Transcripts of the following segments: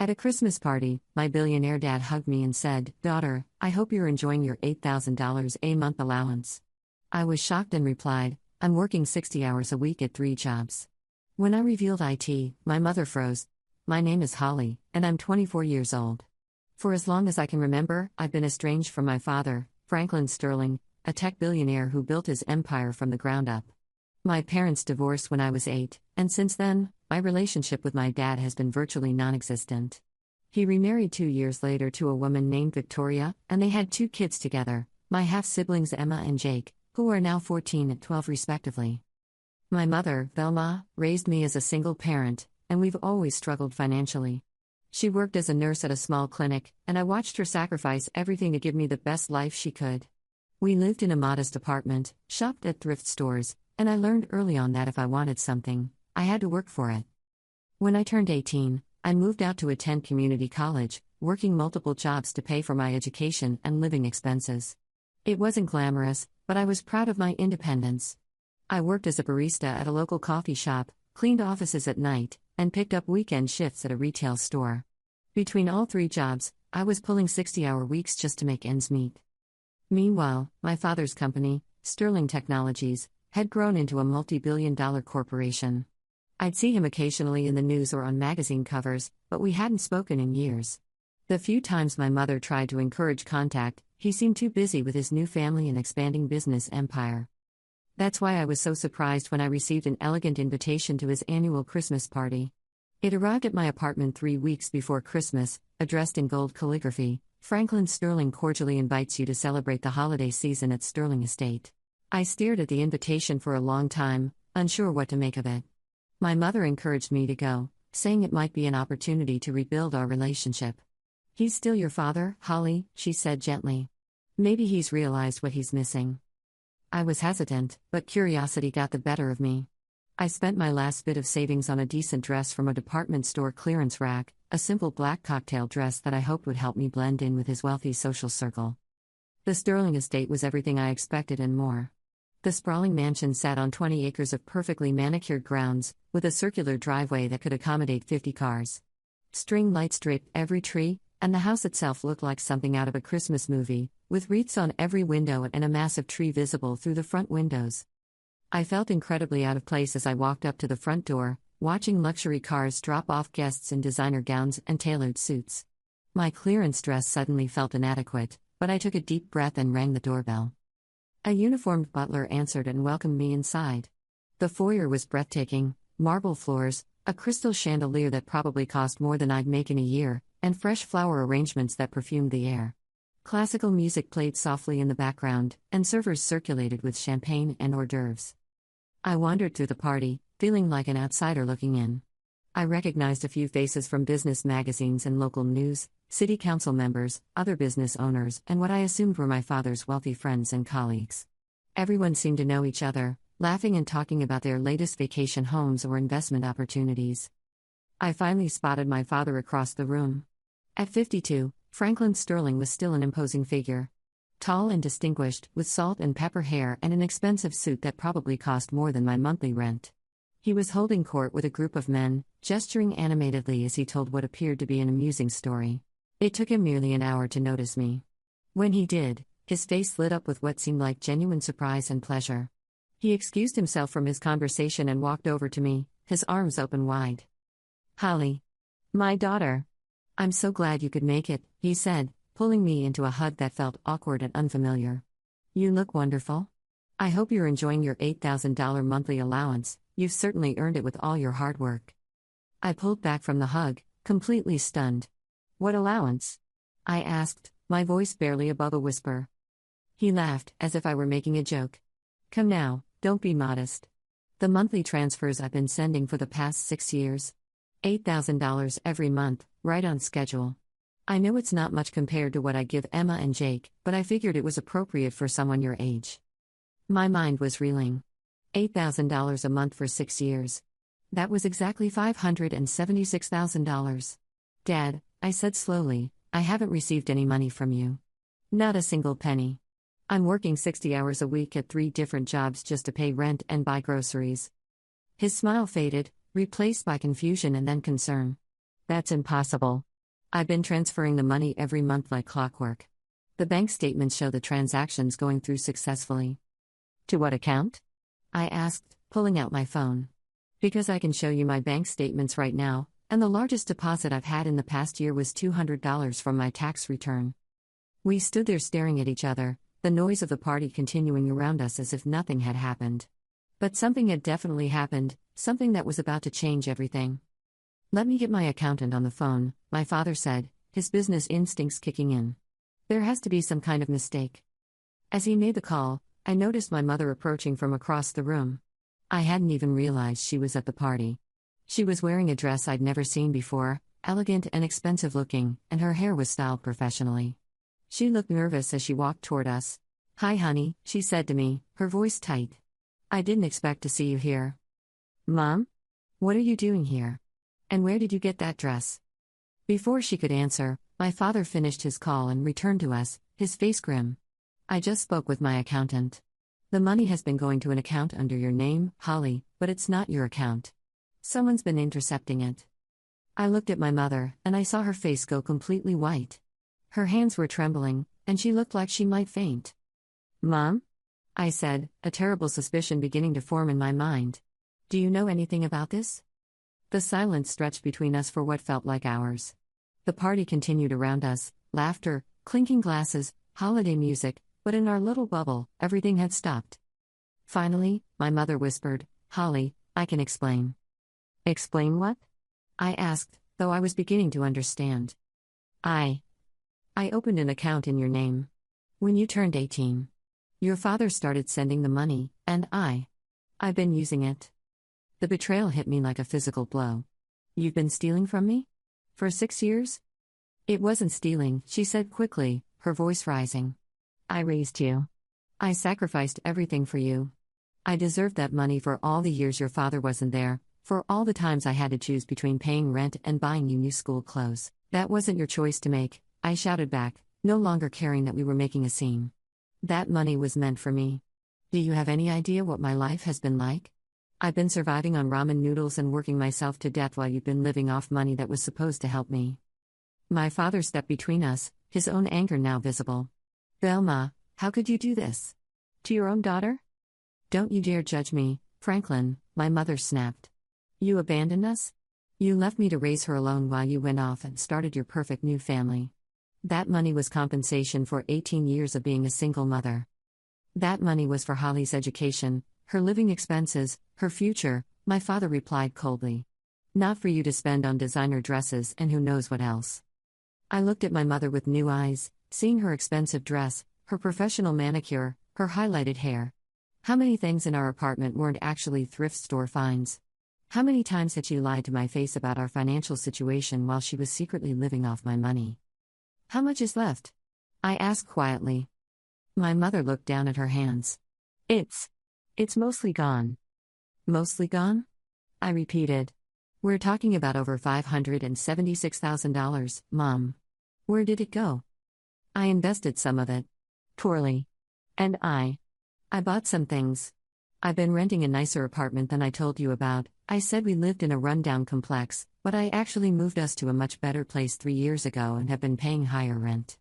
At a Christmas party, my billionaire dad hugged me and said, "Daughter, I hope you're enjoying your $8,000 a month allowance." I was shocked and replied, "I'm working 60 hours a week at 3 jobs." When I revealed IT, my mother froze. "My name is Holly, and I'm 24 years old. For as long as I can remember, I've been estranged from my father, Franklin Sterling, a tech billionaire who built his empire from the ground up. My parents divorced when I was 8, and since then, my relationship with my dad has been virtually non-existent. He remarried 2 years later to a woman named Victoria, and they had 2 kids together, my half-siblings Emma and Jake, who are now 14 and 12 respectively. My mother, Velma, raised me as a single parent, and we've always struggled financially. She worked as a nurse at a small clinic, and I watched her sacrifice everything to give me the best life she could. We lived in a modest apartment, shopped at thrift stores, and I learned early on that if I wanted something, I had to work for it. When I turned 18, I moved out to attend community college, working multiple jobs to pay for my education and living expenses. It wasn't glamorous, but I was proud of my independence. I worked as a barista at a local coffee shop, cleaned offices at night, and picked up weekend shifts at a retail store. Between all 3 jobs, I was pulling 60-hour weeks just to make ends meet. Meanwhile, my father's company, Sterling Technologies, had grown into a multi-billion-dollar corporation. I'd see him occasionally in the news or on magazine covers, but we hadn't spoken in years. The few times my mother tried to encourage contact, he seemed too busy with his new family and expanding business empire. That's why I was so surprised when I received an elegant invitation to his annual Christmas party. It arrived at my apartment 3 weeks before Christmas, addressed in gold calligraphy. "Franklin Sterling cordially invites you to celebrate the holiday season at Sterling Estate." I stared at the invitation for a long time, unsure what to make of it. My mother encouraged me to go, saying it might be an opportunity to rebuild our relationship. "He's still your father, Holly," she said gently. "Maybe he's realized what he's missing." I was hesitant, but curiosity got the better of me. I spent my last bit of savings on a decent dress from a department store clearance rack, a simple black cocktail dress that I hoped would help me blend in with his wealthy social circle. The Sterling estate was everything I expected and more. The sprawling mansion sat on 20 acres of perfectly manicured grounds, with a circular driveway that could accommodate 50 cars. String lights draped every tree, and the house itself looked like something out of a Christmas movie, with wreaths on every window and a massive tree visible through the front windows. I felt incredibly out of place as I walked up to the front door, watching luxury cars drop off guests in designer gowns and tailored suits. My clearance dress suddenly felt inadequate, but I took a deep breath and rang the doorbell. A uniformed butler answered and welcomed me inside. The foyer was breathtaking: marble floors, a crystal chandelier that probably cost more than I'd make in a year, and fresh flower arrangements that perfumed the air. Classical music played softly in the background, and servers circulated with champagne and hors d'oeuvres. I wandered through the party, feeling like an outsider looking in. I recognized a few faces from business magazines and local news, city council members, other business owners, and what I assumed were my father's wealthy friends and colleagues. Everyone seemed to know each other, laughing and talking about their latest vacation homes or investment opportunities. I finally spotted my father across the room. At 52, Franklin Sterling was still an imposing figure. Tall and distinguished, with salt and pepper hair and an expensive suit that probably cost more than my monthly rent. He was holding court with a group of men, gesturing animatedly as he told what appeared to be an amusing story. It took him nearly an hour to notice me. When he did, his face lit up with what seemed like genuine surprise and pleasure. He excused himself from his conversation and walked over to me, his arms open wide. "Holly. My daughter. I'm so glad you could make it," he said, pulling me into a hug that felt awkward and unfamiliar. "You look wonderful. I hope you're enjoying your $8,000 monthly allowance. You've certainly earned it with all your hard work." I pulled back from the hug, completely stunned. "What allowance?" I asked, my voice barely above a whisper. He laughed, as if I were making a joke. "Come now, don't be modest. The monthly transfers I've been sending for the past 6 years. $8,000 every month, right on schedule. I know it's not much compared to what I give Emma and Jake, but I figured it was appropriate for someone your age." My mind was reeling. $8,000 a month for 6 years. That was exactly $576,000. "Dad," I said slowly, "I haven't received any money from you. Not a single penny. I'm working 60 hours a week at 3 different jobs just to pay rent and buy groceries." His smile faded, replaced by confusion and then concern. "That's impossible. I've been transferring the money every month like clockwork. The bank statements show the transactions going through successfully. To what account? I asked, pulling out my phone. Because I can show you my bank statements right now, and the largest deposit I've had in the past year was $200 from my tax return. We stood there staring at each other, the noise of the party continuing around us as if nothing had happened. But something had definitely happened, something that was about to change everything. Let me get my accountant on the phone, my father said, his business instincts kicking in. There has to be some kind of mistake. As he made the call, I noticed my mother approaching from across the room. I hadn't even realized she was at the party. She was wearing a dress I'd never seen before, elegant and expensive looking, and her hair was styled professionally. She looked nervous as she walked toward us. "Hi, honey," she said to me, her voice tight. "I didn't expect to see you here." "Mom? What are you doing here? And where did you get that dress?" Before she could answer, my father finished his call and returned to us, his face grim. "I just spoke with my accountant. The money has been going to an account under your name, Holly, but it's not your account. Someone's been intercepting it." I looked at my mother, and I saw her face go completely white. Her hands were trembling, and she looked like she might faint. "Mom?" I said, a terrible suspicion beginning to form in my mind. "Do you know anything about this?" The silence stretched between us for what felt like hours. The party continued around us, laughter, clinking glasses, holiday music, but in our little bubble, everything had stopped. Finally, my mother whispered, "Holly, I can explain." "Explain what?" I asked, though I was beginning to understand. I opened an account in your name. When you turned 18. Your father started sending the money, and I've been using it. The betrayal hit me like a physical blow. "You've been stealing from me? For 6 years?" "It wasn't stealing," she said quickly, her voice rising. "I raised you. I sacrificed everything for you. I deserved that money for all the years your father wasn't there, for all the times I had to choose between paying rent and buying you new school clothes. That wasn't your choice to make," I shouted back, no longer caring that we were making a scene. "That money was meant for me. Do you have any idea what my life has been like? I've been surviving on ramen noodles and working myself to death while you've been living off money that was supposed to help me." My father stepped between us, his own anger now visible. "Velma, how could you do this? To your own daughter? Don't you dare judge me, Franklin," my mother snapped. "You abandoned us? You left me to raise her alone while you went off and started your perfect new family. That money was compensation for 18 years of being a single mother. That money was for Holly's education, her living expenses, her future," my father replied coldly. "Not for you to spend on designer dresses and who knows what else." I looked at my mother with new eyes, seeing her expensive dress, her professional manicure, her highlighted hair. How many things in our apartment weren't actually thrift store finds? How many times had she lied to my face about our financial situation while she was secretly living off my money? "How much is left?" I asked quietly. My mother looked down at her hands. It's mostly gone." "Mostly gone?" I repeated. "We're talking about over $576,000, Mom. Where did it go?" "I invested some of it. Poorly. And I bought some things. I've been renting a nicer apartment than I told you about. I said we lived in a rundown complex, but I actually moved us to a much better place 3 years ago and have been paying higher rent.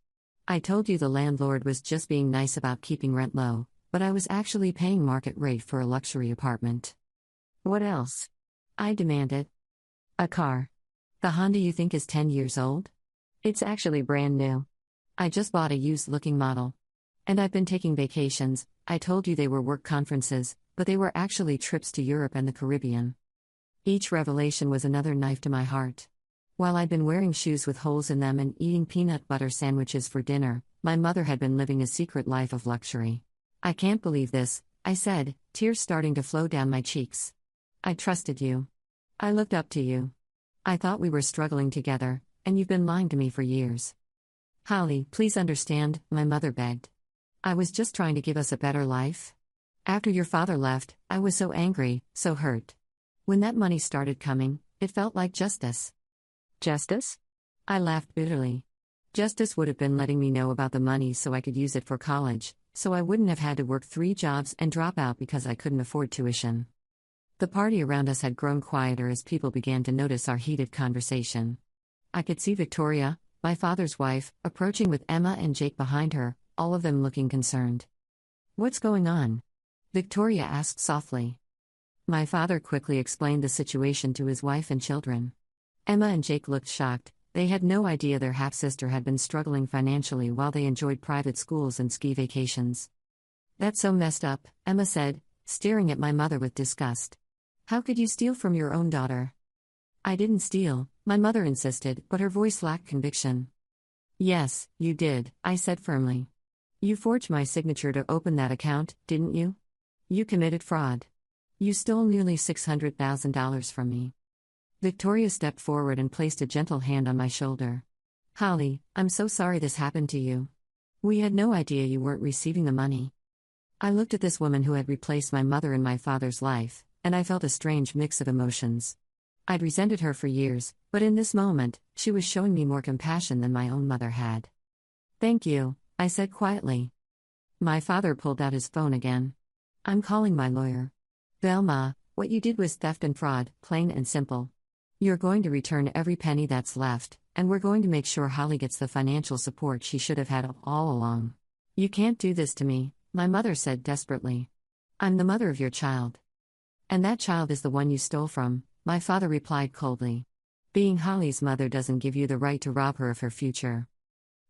I told you the landlord was just being nice about keeping rent low, but I was actually paying market rate for a luxury apartment." "What else?" I demanded. "A car. The Honda you think is 10 years old? It's actually brand new. I just bought a used-looking model. And I've been taking vacations. I told you they were work conferences, but they were actually trips to Europe and the Caribbean." Each revelation was another knife to my heart. While I'd been wearing shoes with holes in them and eating peanut butter sandwiches for dinner, my mother had been living a secret life of luxury. "I can't believe this," I said, tears starting to flow down my cheeks. "I trusted you. I looked up to you. I thought we were struggling together, and you've been lying to me for years." "Holly, please understand," my mother begged. "I was just trying to give us a better life. After your father left, I was so angry, so hurt. When that money started coming, it felt like justice." "Justice?" I laughed bitterly. "Justice would have been letting me know about the money so I could use it for college, so I wouldn't have had to work 3 jobs and drop out because I couldn't afford tuition." The party around us had grown quieter as people began to notice our heated conversation. I could see Victoria, my father's wife, approaching with Emma and Jake behind her, all of them looking concerned. "What's going on?" Victoria asked softly. My father quickly explained the situation to his wife and children. Emma and Jake looked shocked. They had no idea their half-sister had been struggling financially while they enjoyed private schools and ski vacations. "That's so messed up," Emma said, staring at my mother with disgust. "How could you steal from your own daughter?" "I didn't steal," my mother insisted, but her voice lacked conviction. "Yes, you did," I said firmly. "You forged my signature to open that account, didn't you? You committed fraud. You stole nearly $600,000 from me." Victoria stepped forward and placed a gentle hand on my shoulder. "Holly, I'm so sorry this happened to you. We had no idea you weren't receiving the money." I looked at this woman who had replaced my mother in my father's life, and I felt a strange mix of emotions. I'd resented her for years, but in this moment, she was showing me more compassion than my own mother had. "Thank you," I said quietly. My father pulled out his phone again. "I'm calling my lawyer. Velma, what you did was theft and fraud, plain and simple. You're going to return every penny that's left, and we're going to make sure Holly gets the financial support she should have had all along. You can't do this to me," my mother said desperately. "I'm the mother of your child." "And that child is the one you stole from," my father replied coldly. "Being Holly's mother doesn't give you the right to rob her of her future."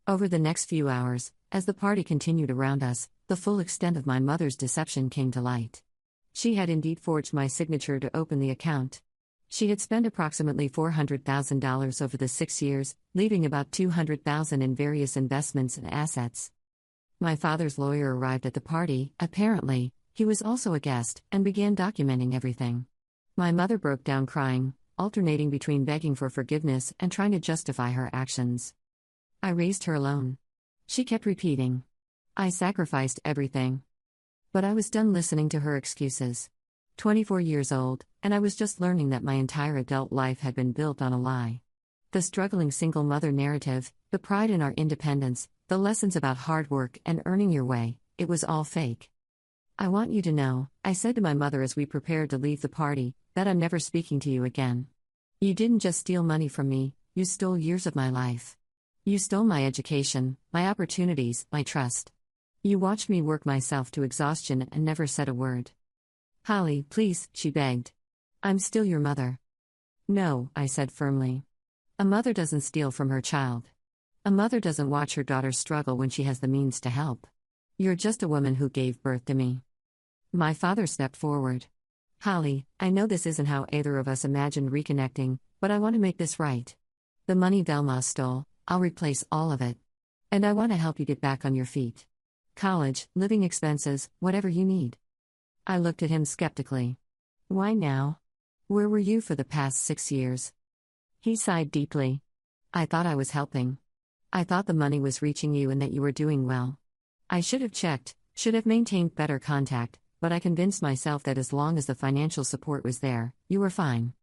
Over the next few hours, as the party continued around us, the full extent of my mother's deception came to light. She had indeed forged my signature to open the account. She had spent approximately $400,000 over the 6 years, leaving about $200,000 in various investments and assets. My father's lawyer arrived at the party. Apparently, he was also a guest, and began documenting everything. My mother broke down crying, alternating between begging for forgiveness and trying to justify her actions. I raised her alone. She kept repeating, "I sacrificed everything." But I was done listening to her excuses. 24 years old, and I was just learning that my entire adult life had been built on a lie. The struggling single mother narrative, the pride in our independence, the lessons about hard work and earning your way, it was all fake. "I want you to know," I said to my mother as we prepared to leave the party, "that I'm never speaking to you again. You didn't just steal money from me, you stole years of my life. You stole my education, my opportunities, my trust. You watched me work myself to exhaustion and never said a word." "Holly, please," she begged. "I'm still your mother." "No," I said firmly. "A mother doesn't steal from her child. A mother doesn't watch her daughter struggle when she has the means to help. You're just a woman who gave birth to me." My father stepped forward. "Holly, I know this isn't how either of us imagined reconnecting, but I want to make this right. The money Velma stole, I'll replace all of it. And I want to help you get back on your feet. College, living expenses, whatever you need." I looked at him skeptically. "Why now? Where were you for the past 6 years?" He sighed deeply. "I thought I was helping. I thought the money was reaching you and that you were doing well. I should have checked, should have maintained better contact, but I convinced myself that as long as the financial support was there, you were fine.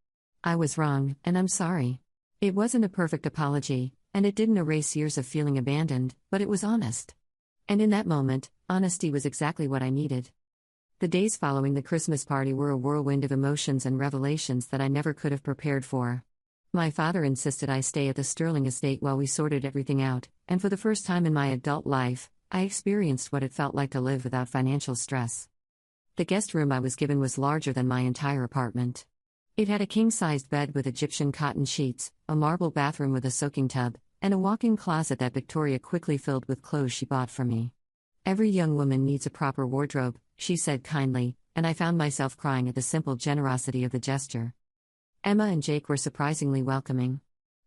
I was wrong, and I'm sorry. It wasn't a perfect apology, and it didn't erase years of feeling abandoned, but it was honest. And in that moment, honesty was exactly what I needed." The days following the Christmas party were a whirlwind of emotions and revelations that I never could have prepared for. My father insisted I stay at the Sterling estate while we sorted everything out, and for the first time in my adult life, I experienced what it felt like to live without financial stress. The guest room I was given was larger than my entire apartment. It had a king-sized bed with Egyptian cotton sheets, a marble bathroom with a soaking tub, and a walk-in closet that Victoria quickly filled with clothes she bought for me. "Every young woman needs a proper wardrobe," she said kindly, and I found myself crying at the simple generosity of the gesture. Emma and Jake were surprisingly welcoming.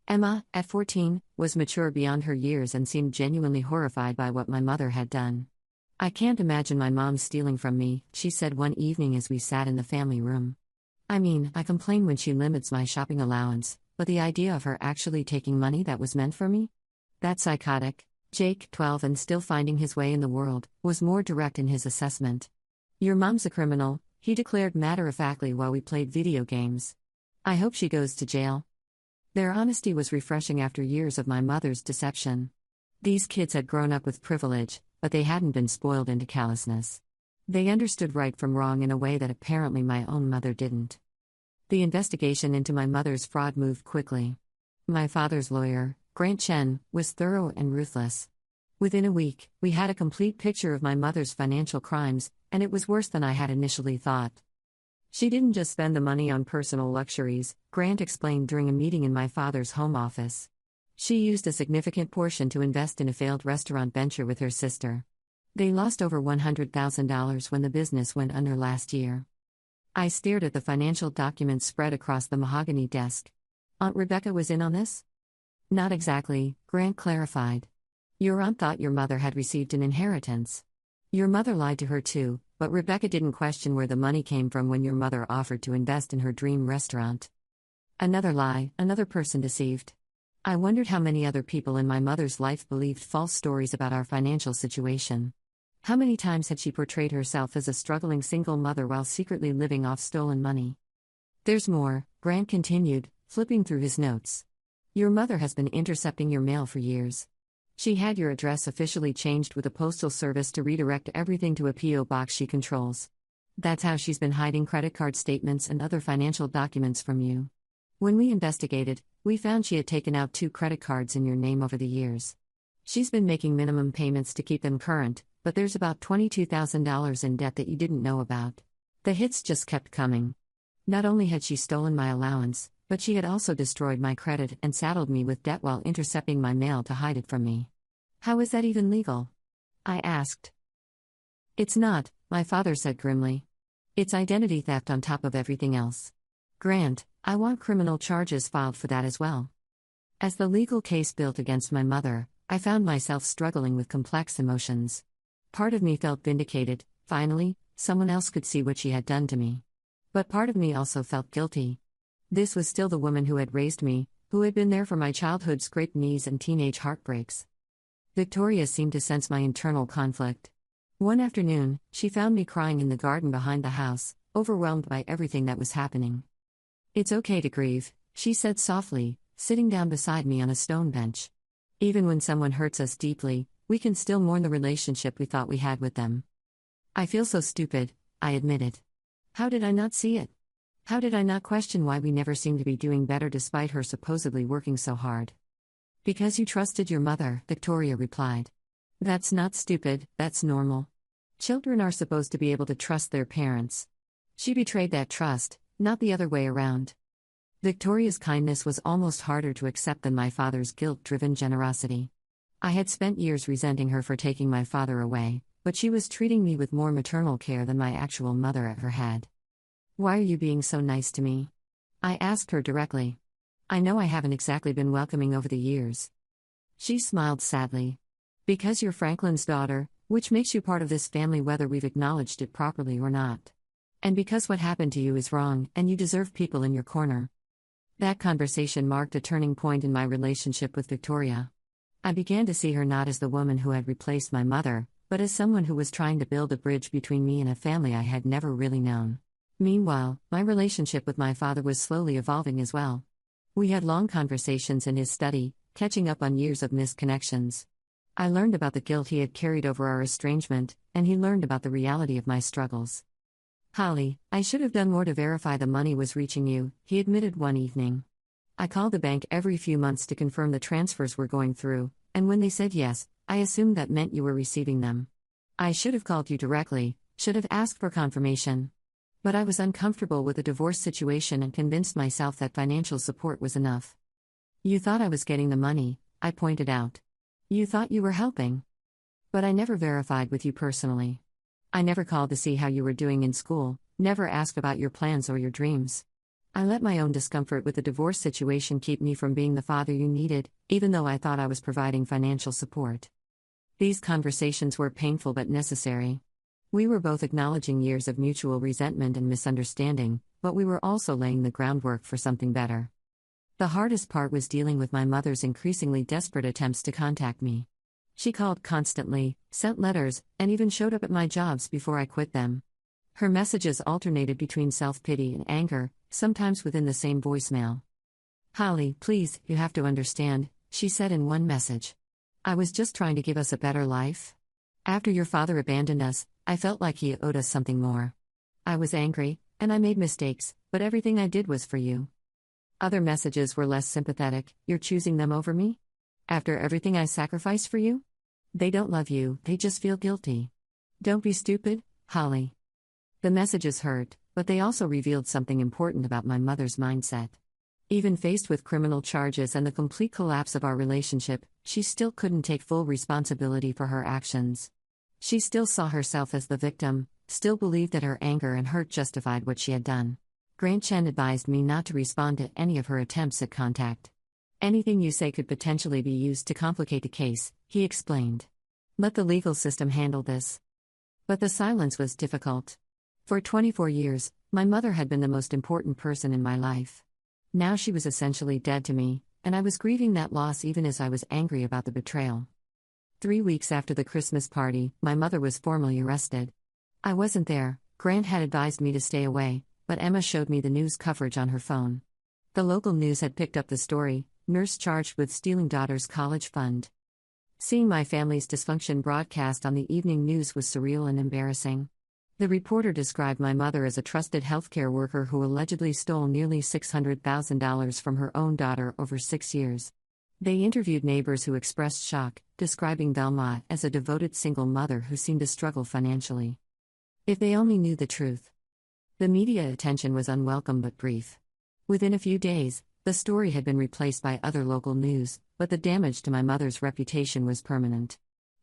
Emma, at 14, was mature beyond her years and seemed genuinely horrified by what my mother had done. "I can't imagine my mom stealing from me," she said one evening as we sat in the family room. "I mean, I complain when she limits my shopping allowance, but the idea of her actually taking money that was meant for me? That's psychotic." Jake, 12 and still finding his way in the world, was more direct in his assessment. "Your mom's a criminal," he declared matter-of-factly while we played video games. "I hope she goes to jail." Their honesty was refreshing after years of my mother's deception. These kids had grown up with privilege, but they hadn't been spoiled into callousness. They understood right from wrong in a way that apparently my own mother didn't. The investigation into my mother's fraud moved quickly. My father's lawyer, Grant Chen, was thorough and ruthless. Within a week, we had a complete picture of my mother's financial crimes, and it was worse than I had initially thought. She didn't just spend the money on personal luxuries, Grant explained during a meeting in my father's home office. She used a significant portion to invest in a failed restaurant venture with her sister. They lost over $100,000 when the business went under last year. I stared at the financial documents spread across the mahogany desk. Aunt Rebecca was in on this? Not exactly, Grant clarified. Your aunt thought your mother had received an inheritance. Your mother lied to her too, but Rebecca didn't question where the money came from when your mother offered to invest in her dream restaurant. Another lie, another person deceived. I wondered how many other people in my mother's life believed false stories about our financial situation. How many times had she portrayed herself as a struggling single mother while secretly living off stolen money? There's more, Grant continued, flipping through his notes. Your mother has been intercepting your mail for years. She had your address officially changed with a postal service to redirect everything to a P.O. box she controls. That's how she's been hiding credit card statements and other financial documents from you. When we investigated, we found she had taken out 2 credit cards in your name over the years. She's been making minimum payments to keep them current, but there's about $22,000 in debt that you didn't know about. The hits just kept coming. Not only had she stolen my allowance, but she had also destroyed my credit and saddled me with debt while intercepting my mail to hide it from me. How is that even legal? I asked. It's not, my father said grimly. It's identity theft on top of everything else. Grant, I want criminal charges filed for that as well. As the legal case built against my mother, I found myself struggling with complex emotions. Part of me felt vindicated, finally, someone else could see what she had done to me. But part of me also felt guilty. This was still the woman who had raised me, who had been there for my childhood scraped knees and teenage heartbreaks. Victoria seemed to sense my internal conflict. One afternoon, she found me crying in the garden behind the house, overwhelmed by everything that was happening. It's okay to grieve, she said softly, sitting down beside me on a stone bench. Even when someone hurts us deeply, we can still mourn the relationship we thought we had with them. I feel so stupid, I admitted. How did I not see it? How did I not question why we never seemed to be doing better despite her supposedly working so hard? Because you trusted your mother, Victoria replied. That's not stupid, that's normal. Children are supposed to be able to trust their parents. She betrayed that trust, not the other way around. Victoria's kindness was almost harder to accept than my father's guilt-driven generosity. I had spent years resenting her for taking my father away, but she was treating me with more maternal care than my actual mother ever had. Why are you being so nice to me? I asked her directly. I know I haven't exactly been welcoming over the years. She smiled sadly. Because you're Franklin's daughter, which makes you part of this family whether we've acknowledged it properly or not. And because what happened to you is wrong, and you deserve people in your corner. That conversation marked a turning point in my relationship with Victoria. I began to see her not as the woman who had replaced my mother, but as someone who was trying to build a bridge between me and a family I had never really known. Meanwhile, my relationship with my father was slowly evolving as well. We had long conversations in his study, catching up on years of missed connections. I learned about the guilt he had carried over our estrangement, and he learned about the reality of my struggles. Holly, I should have done more to verify the money was reaching you, he admitted one evening. I called the bank every few months to confirm the transfers were going through, and when they said yes, I assumed that meant you were receiving them. I should have called you directly, should have asked for confirmation. But I was uncomfortable with the divorce situation and convinced myself that financial support was enough. You thought I was getting the money, I pointed out. You thought you were helping. But I never verified with you personally. I never called to see how you were doing in school, never asked about your plans or your dreams. I let my own discomfort with the divorce situation keep me from being the father you needed, even though I thought I was providing financial support. These conversations were painful but necessary. We were both acknowledging years of mutual resentment and misunderstanding, but we were also laying the groundwork for something better. The hardest part was dealing with my mother's increasingly desperate attempts to contact me. She called constantly, sent letters, and even showed up at my jobs before I quit them. Her messages alternated between self-pity and anger, sometimes within the same voicemail. Holly, please, you have to understand, she said in one message. I was just trying to give us a better life. After your father abandoned us, I felt like he owed us something more. I was angry, and I made mistakes, but everything I did was for you. Other messages were less sympathetic. You're choosing them over me? After everything I sacrificed for you? They don't love you, they just feel guilty. Don't be stupid, Holly. The messages hurt, but they also revealed something important about my mother's mindset. Even faced with criminal charges and the complete collapse of our relationship, she still couldn't take full responsibility for her actions. She still saw herself as the victim, still believed that her anger and hurt justified what she had done. Grant Chen advised me not to respond to any of her attempts at contact. Anything you say could potentially be used to complicate the case, he explained. Let the legal system handle this. But the silence was difficult. For 24 years, my mother had been the most important person in my life. Now she was essentially dead to me, and I was grieving that loss even as I was angry about the betrayal. 3 weeks after the Christmas party, my mother was formally arrested. I wasn't there. Grant had advised me to stay away, but Emma showed me the news coverage on her phone. The local news had picked up the story: nurse charged with stealing daughter's college fund. Seeing my family's dysfunction broadcast on the evening news was surreal and embarrassing. The reporter described my mother as a trusted healthcare worker who allegedly stole nearly $600,000 from her own daughter over 6 years. They interviewed neighbors who expressed shock, describing Velma as a devoted single mother who seemed to struggle financially. If they only knew the truth. The media attention was unwelcome but brief. Within a few days, the story had been replaced by other local news, but the damage to my mother's reputation was permanent.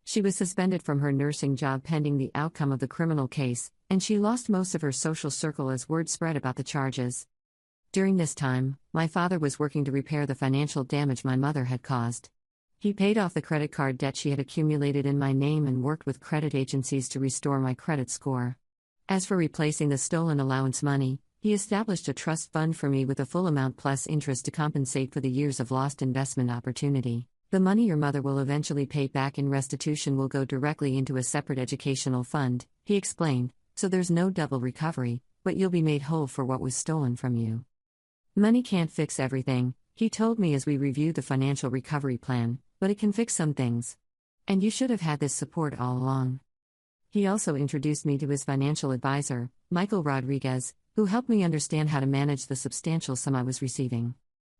She was suspended from her nursing job pending the outcome of the criminal case, and she lost most of her social circle as word spread about the charges. During this time, my father was working to repair the financial damage my mother had caused. He paid off the credit card debt she had accumulated in my name and worked with credit agencies to restore my credit score. As for replacing the stolen allowance money, he established a trust fund for me with a full amount plus interest to compensate for the years of lost investment opportunity. The money your mother will eventually pay back in restitution will go directly into a separate educational fund, he explained, so there's no double recovery, but you'll be made whole for what was stolen from you. Money can't fix everything, he told me as we reviewed the financial recovery plan, but it can fix some things. And you should have had this support all along. He also introduced me to his financial advisor, Michael Rodriguez, who helped me understand how to manage the substantial sum I was receiving.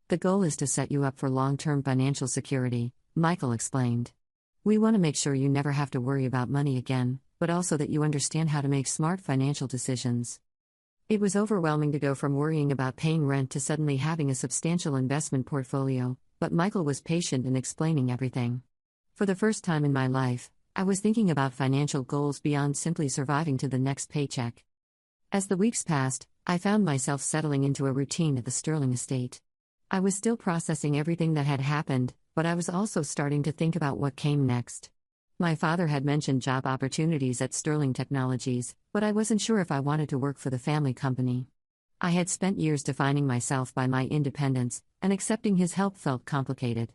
The goal is to set you up for long-term financial security, Michael explained. We want to make sure you never have to worry about money again, but also that you understand how to make smart financial decisions. It was overwhelming to go from worrying about paying rent to suddenly having a substantial investment portfolio, but Michael was patient in explaining everything. For the first time in my life, I was thinking about financial goals beyond simply surviving to the next paycheck. As the weeks passed, I found myself settling into a routine at the Sterling estate. I was still processing everything that had happened, but I was also starting to think about what came next. My father had mentioned job opportunities at Sterling Technologies, but I wasn't sure if I wanted to work for the family company. I had spent years defining myself by my independence, and accepting his help felt complicated.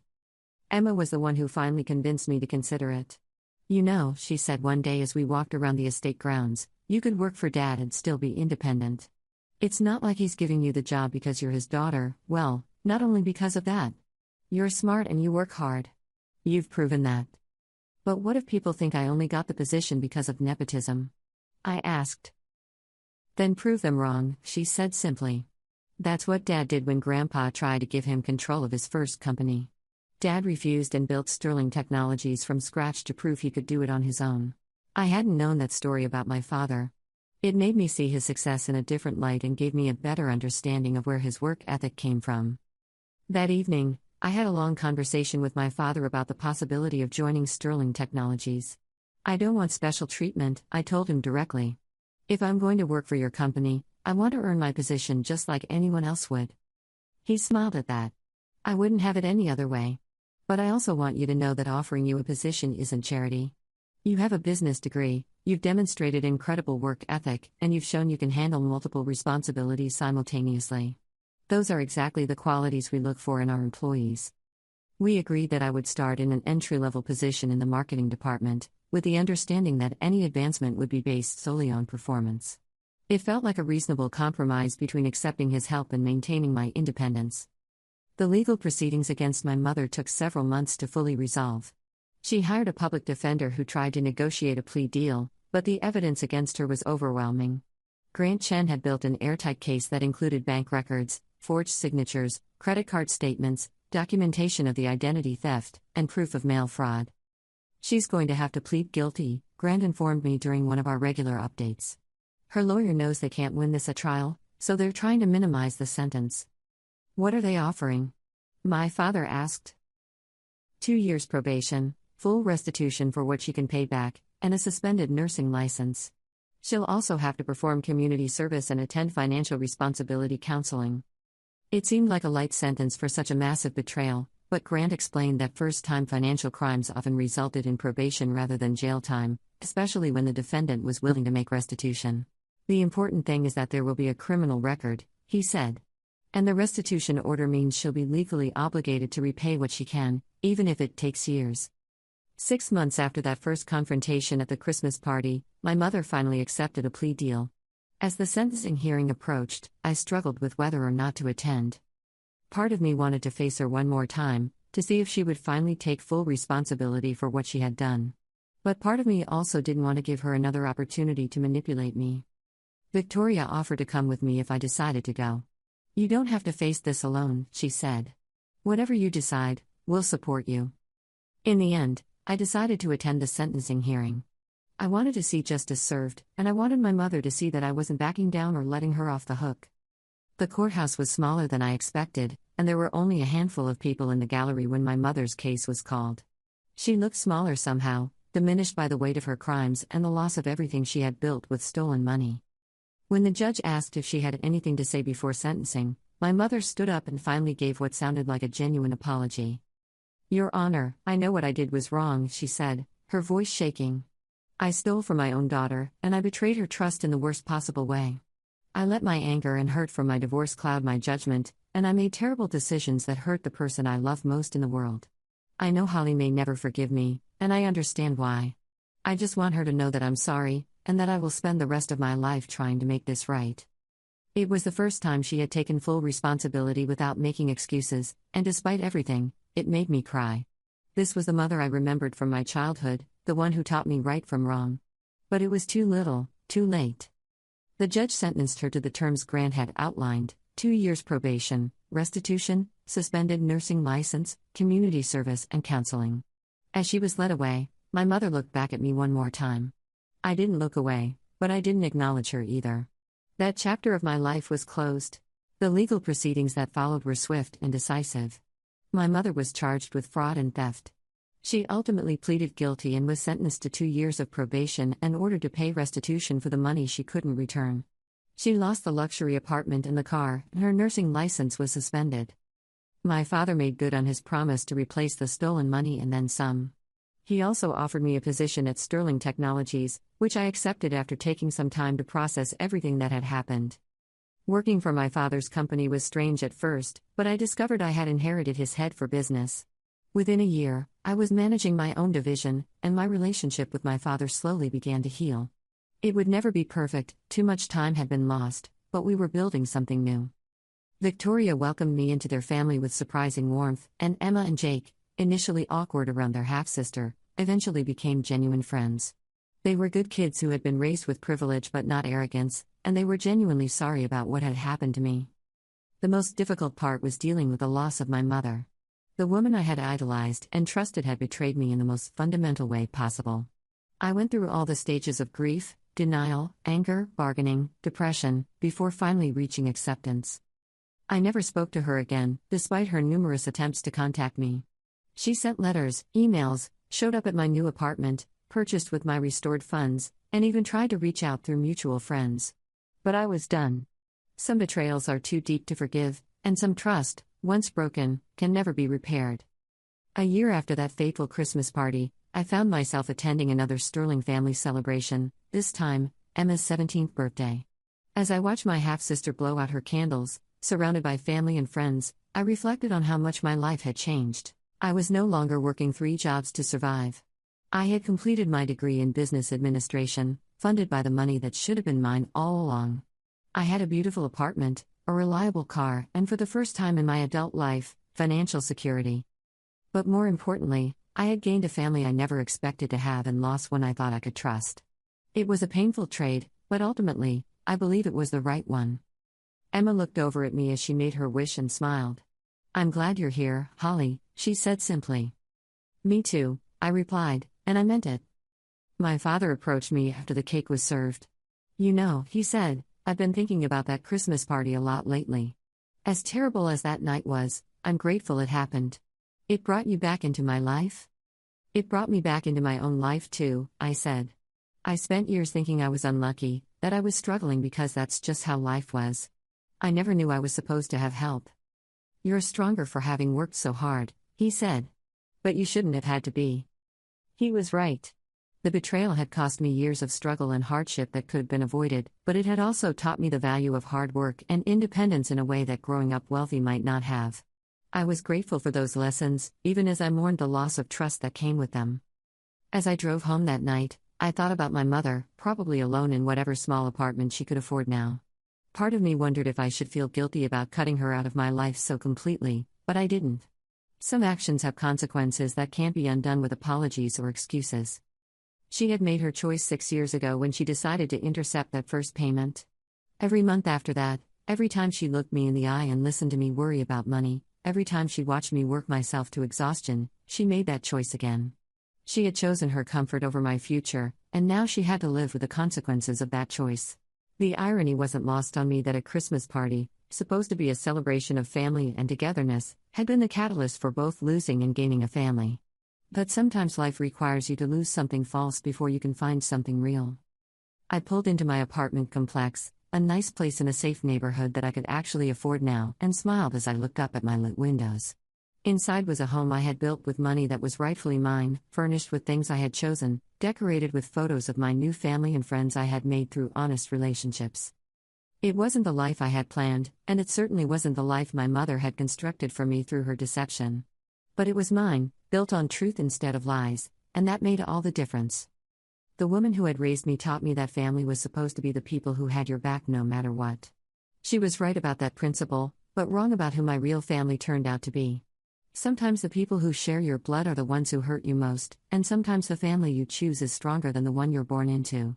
Emma was the one who finally convinced me to consider it. You know, she said one day as we walked around the estate grounds, you could work for Dad and still be independent. It's not like he's giving you the job because you're his daughter, well, not only because of that. You're smart and you work hard. You've proven that. But what if people think I only got the position because of nepotism? I asked. Then prove them wrong, she said simply. That's what Dad did when Grandpa tried to give him control of his first company. Dad refused and built Sterling Technologies from scratch to prove he could do it on his own. I hadn't known that story about my father. It made me see his success in a different light and gave me a better understanding of where his work ethic came from. That evening, I had a long conversation with my father about the possibility of joining Sterling Technologies. I don't want special treatment, I told him directly. If I'm going to work for your company, I want to earn my position just like anyone else would. He smiled at that. I wouldn't have it any other way. But I also want you to know that offering you a position isn't charity. You have a business degree, you've demonstrated incredible work ethic, and you've shown you can handle multiple responsibilities simultaneously. Those are exactly the qualities we look for in our employees. We agreed that I would start in an entry-level position in the marketing department, with the understanding that any advancement would be based solely on performance. It felt like a reasonable compromise between accepting his help and maintaining my independence. The legal proceedings against my mother took several months to fully resolve. She hired a public defender who tried to negotiate a plea deal, but the evidence against her was overwhelming. Grant Chen had built an airtight case that included bank records, forged signatures, credit card statements, documentation of the identity theft, and proof of mail fraud. She's going to have to plead guilty, Grant informed me during one of our regular updates. Her lawyer knows they can't win this at trial, so they're trying to minimize the sentence. What are they offering? My father asked. 2 years probation, full restitution for what she can pay back, and a suspended nursing license. She'll also have to perform community service and attend financial responsibility counseling. It seemed like a light sentence for such a massive betrayal, but Grant explained that first-time financial crimes often resulted in probation rather than jail time, especially when the defendant was willing to make restitution. The important thing is that there will be a criminal record, he said. And the restitution order means she'll be legally obligated to repay what she can, even if it takes years. 6 months after that first confrontation at the Christmas party, my mother finally accepted a plea deal. As the sentencing hearing approached, I struggled with whether or not to attend. Part of me wanted to face her one more time, to see if she would finally take full responsibility for what she had done. But part of me also didn't want to give her another opportunity to manipulate me. Victoria offered to come with me if I decided to go. You don't have to face this alone, she said. Whatever you decide, we'll support you. In the end, I decided to attend the sentencing hearing. I wanted to see justice served, and I wanted my mother to see that I wasn't backing down or letting her off the hook. The courthouse was smaller than I expected, and there were only a handful of people in the gallery when my mother's case was called. She looked smaller somehow, diminished by the weight of her crimes and the loss of everything she had built with stolen money. When the judge asked if she had anything to say before sentencing, my mother stood up and finally gave what sounded like a genuine apology. Your Honor, I know what I did was wrong, she said, her voice shaking. I stole from my own daughter, and I betrayed her trust in the worst possible way. I let my anger and hurt from my divorce cloud my judgment, and I made terrible decisions that hurt the person I love most in the world. I know Holly may never forgive me, and I understand why. I just want her to know that I'm sorry, and that I will spend the rest of my life trying to make this right. It was the first time she had taken full responsibility without making excuses, and despite everything, it made me cry. This was the mother I remembered from my childhood, the one who taught me right from wrong. But it was too little, too late. The judge sentenced her to the terms Grant had outlined: 2 years probation, restitution, suspended nursing license, community service, and counseling. As she was led away, my mother looked back at me one more time. I didn't look away, but I didn't acknowledge her either. That chapter of my life was closed. The legal proceedings that followed were swift and decisive. My mother was charged with fraud and theft. She ultimately pleaded guilty and was sentenced to 2 years of probation and ordered to pay restitution for the money she couldn't return. She lost the luxury apartment and the car, and her nursing license was suspended. My father made good on his promise to replace the stolen money and then some. He also offered me a position at Sterling Technologies, which I accepted after taking some time to process everything that had happened. Working for my father's company was strange at first, but I discovered I had inherited his head for business. Within a year, I was managing my own division, and my relationship with my father slowly began to heal. It would never be perfect, too much time had been lost, but we were building something new. Victoria welcomed me into their family with surprising warmth, and Emma and Jake, initially awkward around their half-sister, eventually became genuine friends. They were good kids who had been raised with privilege but not arrogance, and they were genuinely sorry about what had happened to me. The most difficult part was dealing with the loss of my mother. The woman I had idolized and trusted had betrayed me in the most fundamental way possible. I went through all the stages of grief, denial, anger, bargaining, depression, before finally reaching acceptance. I never spoke to her again, despite her numerous attempts to contact me. She sent letters, emails, showed up at my new apartment, purchased with my restored funds, and even tried to reach out through mutual friends. But I was done. Some betrayals are too deep to forgive, and some trust, once broken, can never be repaired. A year after that fateful Christmas party, I found myself attending another Sterling family celebration, this time, Emma's 17th birthday. As I watched my half-sister blow out her candles, surrounded by family and friends, I reflected on how much my life had changed. I was no longer working 3 jobs to survive. I had completed my degree in business administration, funded by the money that should have been mine all along. I had a beautiful apartment, a reliable car, and for the first time in my adult life, financial security. But more importantly, I had gained a family I never expected to have and lost one I thought I could trust. It was a painful trade, but ultimately, I believe it was the right one. Emma looked over at me as she made her wish and smiled. I'm glad you're here, Holly, she said simply. Me too, I replied, and I meant it. My father approached me after the cake was served. You know, he said, I've been thinking about that Christmas party a lot lately. As terrible as that night was, I'm grateful it happened. It brought you back into my life? It brought me back into my own life too, I said. I spent years thinking I was unlucky, that I was struggling because that's just how life was. I never knew I was supposed to have help. You're stronger for having worked so hard, he said. But you shouldn't have had to be. He was right. The betrayal had cost me years of struggle and hardship that could have been avoided, but it had also taught me the value of hard work and independence in a way that growing up wealthy might not have. I was grateful for those lessons, even as I mourned the loss of trust that came with them. As I drove home that night, I thought about my mother, probably alone in whatever small apartment she could afford now. Part of me wondered if I should feel guilty about cutting her out of my life so completely, but I didn't. Some actions have consequences that can't be undone with apologies or excuses. She had made her choice 6 years ago when she decided to intercept that first payment. Every month after that, every time she looked me in the eye and listened to me worry about money, every time she watched me work myself to exhaustion, she made that choice again. She had chosen her comfort over my future, and now she had to live with the consequences of that choice. The irony wasn't lost on me that a Christmas party, supposed to be a celebration of family and togetherness, had been the catalyst for both losing and gaining a family. But sometimes life requires you to lose something false before you can find something real. I pulled into my apartment complex, a nice place in a safe neighborhood that I could actually afford now, and smiled as I looked up at my lit windows. Inside was a home I had built with money that was rightfully mine, furnished with things I had chosen, decorated with photos of my new family and friends I had made through honest relationships. It wasn't the life I had planned, and it certainly wasn't the life my mother had constructed for me through her deception. But it was mine, built on truth instead of lies, and that made all the difference. The woman who had raised me taught me that family was supposed to be the people who had your back no matter what. She was right about that principle, but wrong about who my real family turned out to be. Sometimes the people who share your blood are the ones who hurt you most, and sometimes the family you choose is stronger than the one you're born into.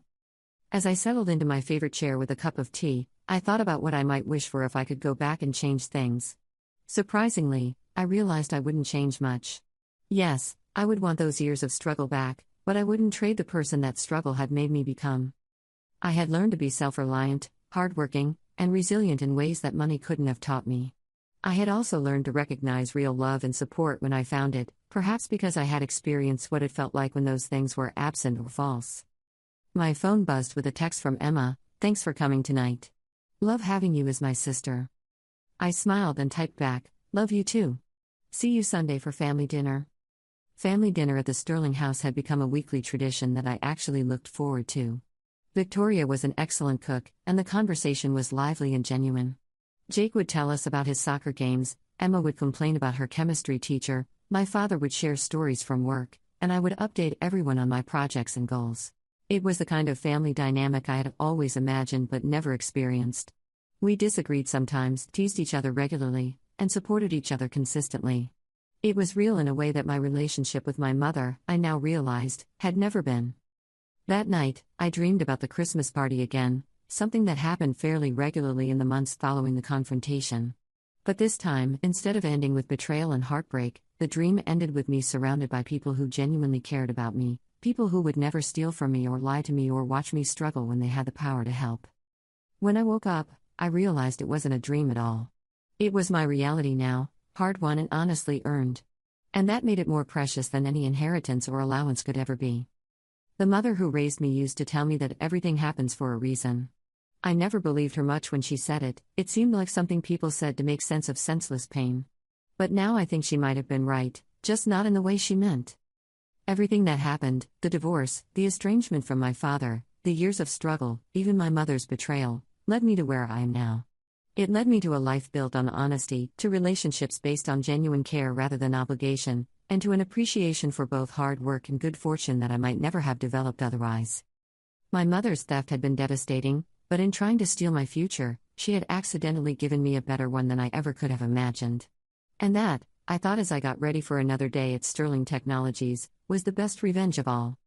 As I settled into my favorite chair with a cup of tea, I thought about what I might wish for if I could go back and change things. Surprisingly, I realized I wouldn't change much. Yes, I would want those years of struggle back, but I wouldn't trade the person that struggle had made me become. I had learned to be self-reliant, hardworking, and resilient in ways that money couldn't have taught me. I had also learned to recognize real love and support when I found it, perhaps because I had experienced what it felt like when those things were absent or false. My phone buzzed with a text from Emma. "Thanks for coming tonight. Love having you as my sister." I smiled and typed back, "Love you too. See you Sunday for family dinner." Family dinner at the Sterling house had become a weekly tradition that I actually looked forward to. Victoria was an excellent cook, and the conversation was lively and genuine. Jake would tell us about his soccer games, Emma would complain about her chemistry teacher, my father would share stories from work, and I would update everyone on my projects and goals. It was the kind of family dynamic I had always imagined but never experienced. We disagreed sometimes, teased each other regularly, and supported each other consistently. It was real in a way that my relationship with my mother, I now realized, had never been. That night, I dreamed about the Christmas party again, something that happened fairly regularly in the months following the confrontation. But this time, instead of ending with betrayal and heartbreak, the dream ended with me surrounded by people who genuinely cared about me, people who would never steal from me or lie to me or watch me struggle when they had the power to help. When I woke up, I realized it wasn't a dream at all. It was my reality now, hard-won and honestly earned. And that made it more precious than any inheritance or allowance could ever be. The mother who raised me used to tell me that everything happens for a reason. I never believed her much when she said it, it seemed like something people said to make sense of senseless pain. But now I think she might have been right, just not in the way she meant. Everything that happened, the divorce, the estrangement from my father, the years of struggle, even my mother's betrayal, led me to where I am now. It led me to a life built on honesty, to relationships based on genuine care rather than obligation, and to an appreciation for both hard work and good fortune that I might never have developed otherwise. My mother's theft had been devastating, but in trying to steal my future, she had accidentally given me a better one than I ever could have imagined. And that, I thought as I got ready for another day at Sterling Technologies, was the best revenge of all.